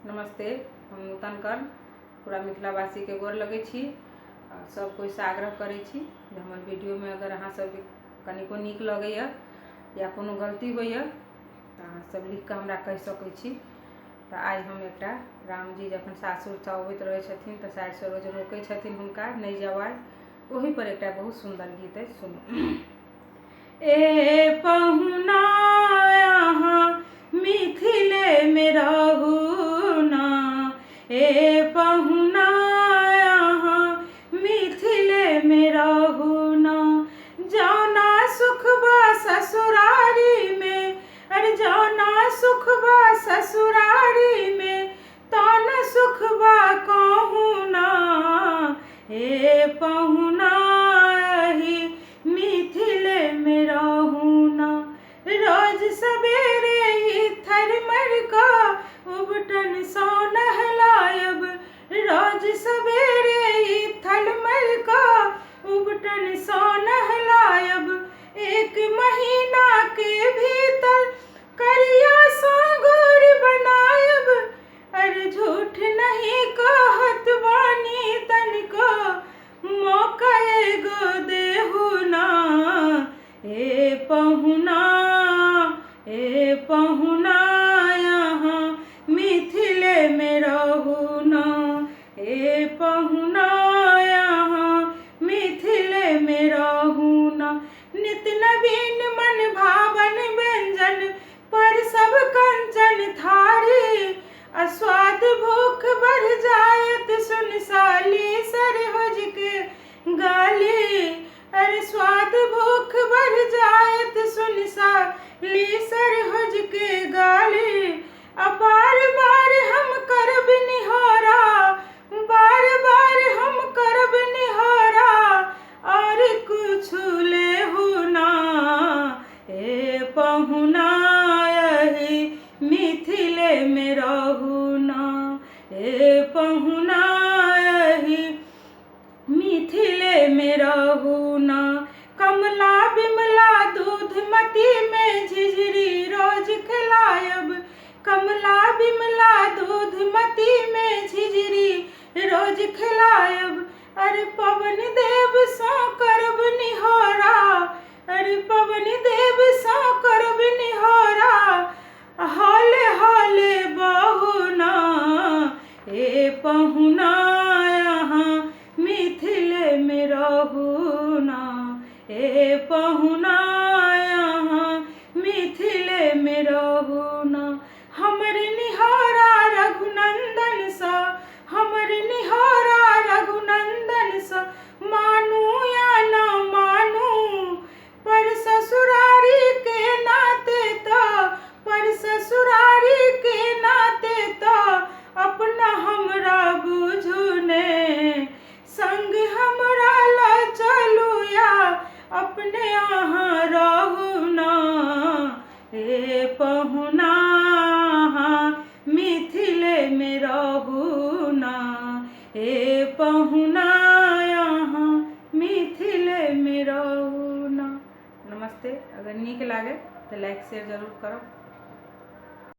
नमस्ते। हम नूतन कर्ण पूरा मिथिलावासी के गोर लगे छी और सब कोई से आग्रह करे छी जे हमर वीडियो में अगर अहाँ सब कनिको नीक लगैया या कोनो गलती होइया तो अहाँ सब लिख के हमरा कह सकै छी। तो आज हम एकटा राम जी जखन सासुर से अबैत रहे छथिन तो साइड से रोज रोकै छथिन हुनका नहीं जवाय, ओही पर एकटा बहुत सुंदर गीत है, सुनू। ए पहुना मिथिले में रहू ना, ए पहुना मिथिले में रहू ना, जौना सुख बा ससुरारी में, अरे जौना सुख बा ससुरारी में, तौन सुख बा कहूँ ना, ए पहुना मिथिले में रहू ना। रोज सवेरे ही थरमर का उबटन सो नहलायब, रोज सवेरे ही थरमर का उबटन सो नहलायब, एक महीना के भीतर करिया सांगोर बनायब, अरे झूठ नहीं कहत बानी तनिको मौका एगो देहु ना, ए पहुना यहाँ मिथिले में रहू ना, ए पहुना यहाँ मिथिले में रहू ना। नित नवीन मन भावन व्यंजन पर सब कंचन थारी, अस्वाद भूख बढ़ जायत सुन साली सरहज के गाली, अरे स्वाद भूख बढ़ जायत सुन साली सरहज के गाली। बार बार हम करब निहोरा, बार बार हम करब निहोरा, और कुछ लेहु ना, ए पहुना यही मिथिले में रहू ना, ए पहुना यही मिथिले में रहू ना। कमला बिमला दूध मती में झिझरी रोज खिलायब, कमला बिमला दूध मती में झिझरी रोज खिलायब, अरे पवन देव सो करब निहोरा, अरे पवन देव सो करब निहोरा, हौले हौले बहू ना, ए पहुना यहाँ मिथिले में रहू ना, ए पहुना यहाँ मिथिले में रहू ना। हमर निहोरा रघुनंदन सा, हमर निहोरा रघुनंदन सा, मानू या न मानू पर ससुरारी के नाते तो, पर ससुरारी के नाते तो अपना हमरा बुझू ने, संग हमरा ला चलू या अपने यहाँ रहू ना, ए पहुना मिथिले में रहू ना, ए पहुना यहाँ मिथिले में रहू ना। नमस्ते। अगर नीक लागे तो लाइक शेयर जरूर करो।